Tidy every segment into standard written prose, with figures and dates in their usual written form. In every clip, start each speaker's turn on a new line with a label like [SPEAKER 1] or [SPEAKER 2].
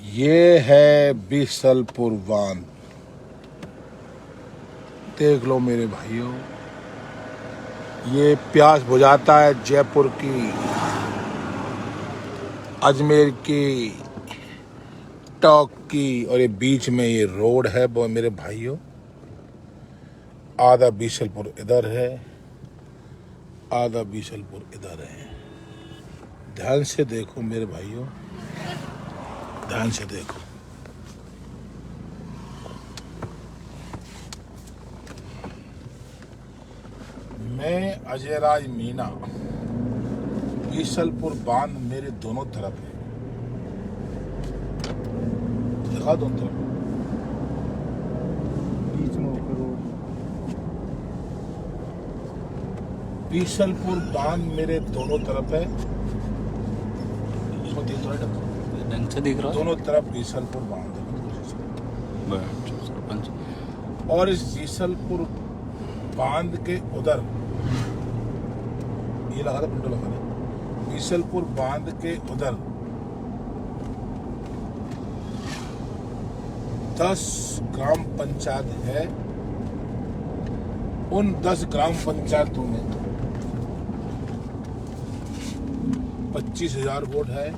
[SPEAKER 1] ये है बीसलपुर बांध। देख लो मेरे भाइयों, ये प्यास बुझाता है जयपुर की, अजमेर की, टॉक की, और ये बीच में ये रोड है वो मेरे भाइयों। आधा बीसलपुर इधर है, आधा बीसलपुर इधर है। ध्यान से देखो मेरे भाइयों, ध्यान से देखो। मैं अजयराज मीना, बीसलपुर बांध मेरे दोनों तरफ है। दिखा दोनों तरफ,
[SPEAKER 2] बीच में होकर रोड।
[SPEAKER 1] बीसलपुर बांध मेरे दोनों तरफ है। इसमें देख रहा है,
[SPEAKER 3] ढंग से दिख रहा है।
[SPEAKER 1] दोनों तरफ बीसलपुर बांध है। और इस बीसलपुर बांध के उधर ये लगा था, पिंडो लगा था। बीसलपुर बांध के उधर 10 ग्राम पंचायत है। उन 10 ग्राम पंचायतों में 25,000 वोट है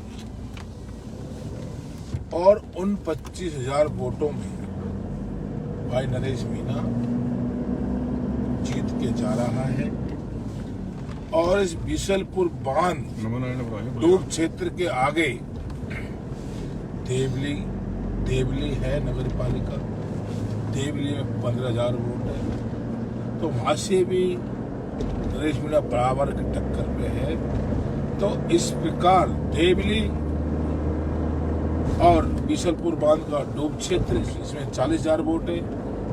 [SPEAKER 1] और उन 25,000 वोटों में भाई नरेश मीना जीत के जा रहा है। और इस बीसलपुर बांध डूब क्षेत्र के आगे देवली है नगर पालिका। देवली में 15,000 वोट है, तो वहां से भी नरेश मीना बराबर की टक्कर पे है। तो इस प्रकार देवली और बीसलपुर बांध का डूब क्षेत्र, इसमें 40,000 वोट है।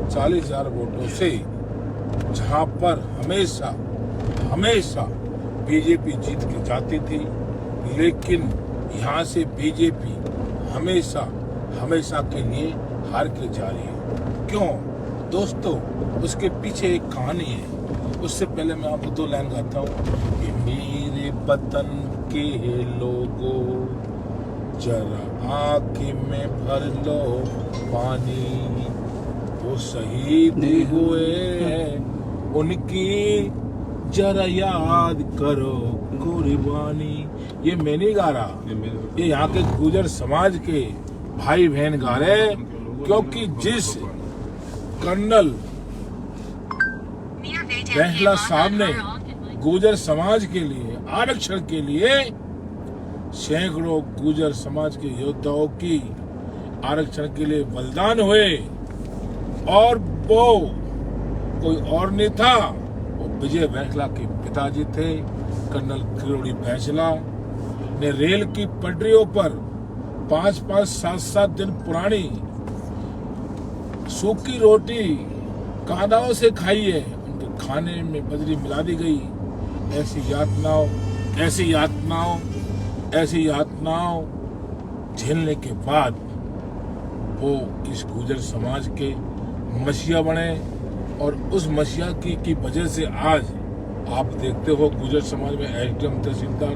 [SPEAKER 1] 40,000 वोटों से जहां पर हमेशा बीजेपी जीत के जाती थी, लेकिन यहां से बीजेपी हमेशा के लिए हार के जा रही है। क्यों दोस्तों? उसके पीछे एक कहानी है। उससे पहले मैं आपको 2 लाइन गाता हूँ कि मेरे वतन के लोगों जरा आँखें में भर लो पानी, वो शहीद हुए हैं उनकी जरा याद करो कुर्बानी। ये मैं नहीं गा रहा, ये यहाँ के गुजर समाज के भाई बहन गा रहे, क्योंकि जिस कर्नल बेहला साहब ने गुजर समाज के लिए, आरक्षण के लिए सैकड़ों गुजर समाज के योद्धाओं की आरक्षण के लिए बलिदान हुए, और वो कोई और नहीं था, वो विजय बैंसला के पिताजी थे। कर्नल किरोड़ी बैंसला ने रेल की पटरियों पर 5-5, 7-7 दिन पुरानी सूखी रोटी कांदाओं से खाई है। उनके खाने में बजरी मिला दी गई। ऐसी यातनाओं झेलने के बाद वो इस गुजर समाज के मसीहा बने, और उस मसीहा की वजह से आज आप देखते हो गुजर समाज में एसडीएम, तहसीलदार,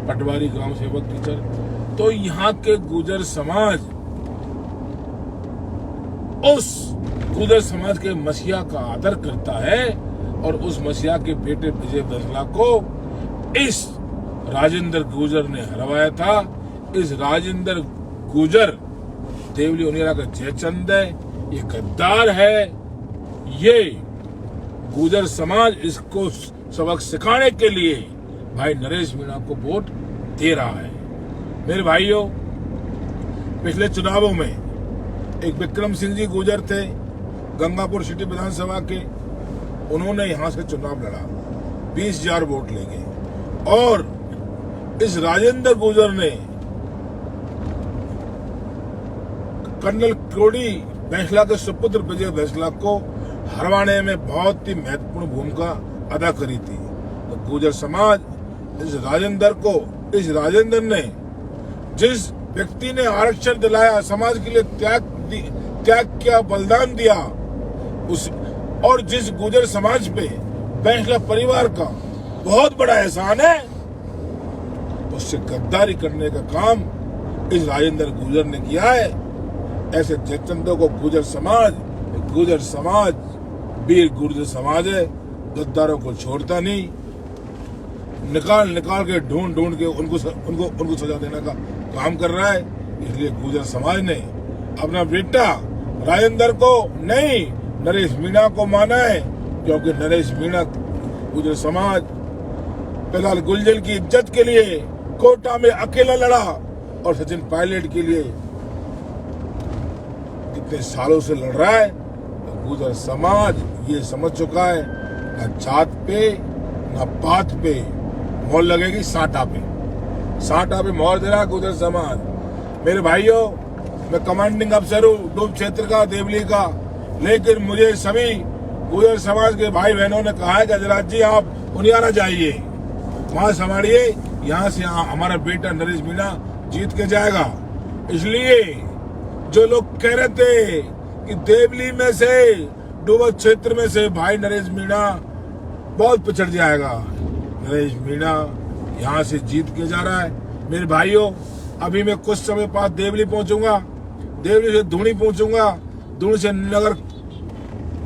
[SPEAKER 1] पटवारी, ग्राम सेवक, टीचर। तो यहाँ के गुजर समाज उस गुजर समाज के मसीहा का आदर करता है, और उस मसीहा के बेटे विजय बैंसला को इस राजेंद्र गुजर ने हरवाया था। इस राजेंद्र गुजर देवली उनियारा का जयचंद है, ये गद्दार है। ये गुजर समाज इसको सबक सिखाने के लिए भाई नरेश मीणा को वोट दे रहा है। मेरे भाइयों, पिछले चुनावों में एक विक्रम सिंह जी गुजर थे, गंगापुर सिटी विधानसभा के। उन्होंने यहां से चुनाव लड़ा, 20,000 वोट ले गए। और इस राजेंद्र गुजर ने कर्नल किरोड़ी बैंसला के सुपुत्र विजय बैंसला को हरवाने में बहुत ही महत्वपूर्ण भूमिका अदा करी थी। तो गुजर समाज इस राजेंद्र ने, जिस व्यक्ति ने आरक्षण दिलाया, समाज के लिए त्याग किया, बलिदान दिया, उस और जिस गुजर समाज पे बैंसला परिवार का बहुत बड़ा एहसान है, उससे गद्दारी करने का काम इस राजेंद्र गुर्जर ने किया है। ऐसे जयचंदों को गुर्जर समाज वीर गुर्जर समाज है, गद्दारों को छोड़ता नहीं, निकाल के ढूंढ के उनको सजा देने का काम कर रहा है। इसलिए गुर्जर समाज ने अपना बेटा राजेंद्र को नहीं, नरेश मीणा को माना है, क्योंकि नरेश मीणा गुर्जर समाज फिलहाल गुर्जर की इज्जत के लिए कोटा में अकेला लड़ा और सचिन पायलट के लिए कितने सालों से लड़ रहा है। गुर्जर समाज ये समझ चुका है, ना जात पे ना पात पे मोहर लगेगी, साटा पे मोहर दे रहा है गुर्जर समाज। मेरे भाइयों, मैं कमांडिंग अफसर हूँ डूब क्षेत्र का, देवली का, लेकिन मुझे सभी गुर्जर समाज के भाई बहनों ने कहा है कि गजराज जी आप उनियारा जाइए, वहां संभालिए, यहाँ से हमारा बेटा नरेश मीणा जीत के जाएगा। इसलिए जो लोग कह रहे थे कि देवली में से, डूबा क्षेत्र में से भाई नरेश मीणा बहुत पिछड़ जाएगा, नरेश मीणा यहाँ से जीत के जा रहा है। मेरे भाइयों, अभी मैं कुछ समय बाद देवली पहुंचूंगा, देवली से धूनी पहुंचूंगा, धूनी से नगर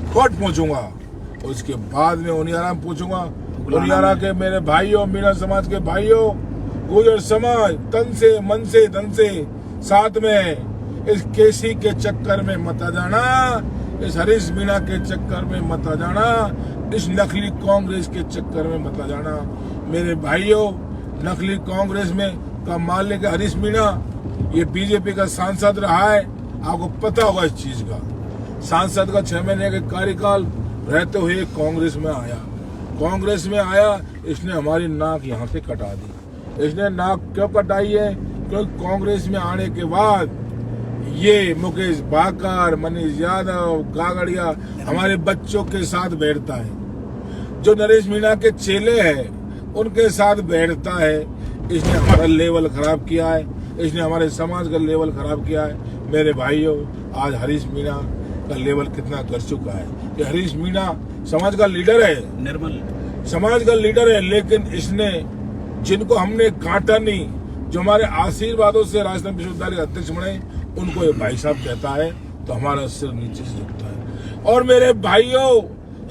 [SPEAKER 1] कोट पहुंचूंगा, उसके बाद में उनियारा में पहुंचूंगा। उनियारा के मेरे भाइयों, मीणा समाज के भाइयों, गुर्जर समाज तन से मन से धन से साथ में, इस केसी के चक्कर में मत आ जाना, इस हरीश मीणा के चक्कर में मत आ जाना, इस नकली कांग्रेस के चक्कर में मत आ जाना। मेरे भाइयों, नकली कांग्रेस में का मालिक हरीश मीणा, ये बीजेपी का सांसद रहा है, आपको पता होगा इस चीज का। सांसद का 6 महीने का कार्यकाल रहते हुए कांग्रेस में आया, इसने हमारी नाक यहाँ से कटा दी। इसने नाक क्यों कटाई है? क्योंकि कांग्रेस में आने के बाद ये मुकेश भाकर, मनीष यादव, गागड़िया हमारे बच्चों के साथ बैठता है, जो नरेश मीणा के चेले हैं उनके साथ बैठता है। इसने हमारा लेवल खराब किया है, इसने हमारे समाज का लेवल खराब किया है। मेरे भाइयों, आज हरीश मीणा का लेवल कितना कर चुका है। कि हरीश मीणा समाज का लीडर है, निर्मल समाज का लीडर है, लेकिन इसने जिनको हमने काटा नहीं, जो हमारे आशीर्वादों से राजस्थान विश्वविद्यालय के अध्यक्ष बने, उनको ये भाई साहब कहता है तो हमारा सिर नीचे से झुकता है। और मेरे भाइयों,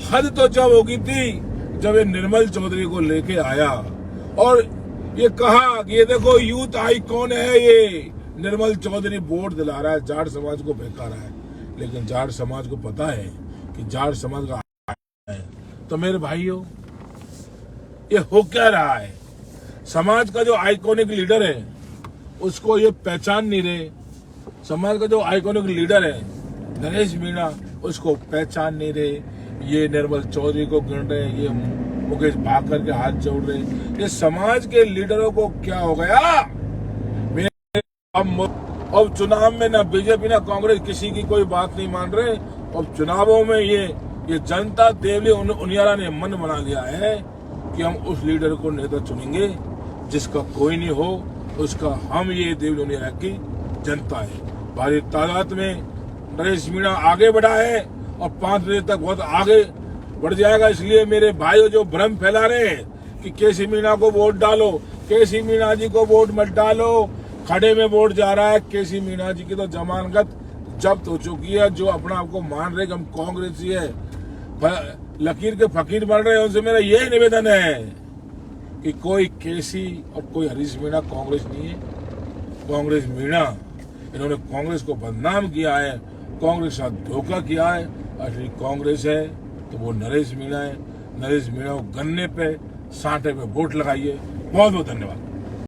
[SPEAKER 1] हद तो जब होगी थी जब ये निर्मल चौधरी को लेके आया और ये कहा कि ये देखो यूथ आइकॉन है, ये निर्मल चौधरी वोट दिला रहा है, जाट समाज को बहका रहा है। लेकिन जाट समाज को पता है कि जाट समाज का है। तो मेरे भाइयों, ये हो क्या रहा है? समाज का जो आइकॉनिक लीडर है उसको ये पहचान नहीं रहे। समाज का जो आइकॉनिक लीडर है नरेश मीणा, उसको पहचान नहीं रहे। ये निर्मल चौधरी को गिन रहे, ये मुकेश भाकर के हाथ जोड़ रहे। ये समाज के लीडरों को क्या हो गया? अब चुनाव में ना बीजेपी ना कांग्रेस किसी की कोई बात नहीं मान रहे। अब चुनावों में ये जनता देवली उनियारा ने मन बना लिया है कि हम उस लीडर को नेता चुनेंगे जिसका कोई नहीं हो, उसका हम ये देवली उनियारा की जनता है। भारी तादाद में नरेश मीणा आगे बढ़ा है और 5 बजे तक बहुत आगे बढ़ जाएगा। इसलिए मेरे भाइयों, जो भ्रम फैला रहे हैं कि केसी मीणा को वोट डालो, केसी मीणा जी को वोट मत डालो, खड़े में वोट जा रहा है। केसी मीणा जी की तो जमानत जब्त हो चुकी है। जो अपना आपको मान रहे कि हम कांग्रेसी है, लकीर के फकीर बन रहे हैं, उनसे मेरा यही निवेदन है कि कोई केसी और कोई हरीश मीणा कांग्रेस नहीं है। कांग्रेस मीणा, इन्होंने कांग्रेस को बदनाम किया है, कांग्रेस के साथ धोखा किया है। असली कांग्रेस है तो वो नरेश मीणा है। नरेश मीणा को गन्ने पे, सांटे पे वोट लगाइए। बहुत बहुत धन्यवाद।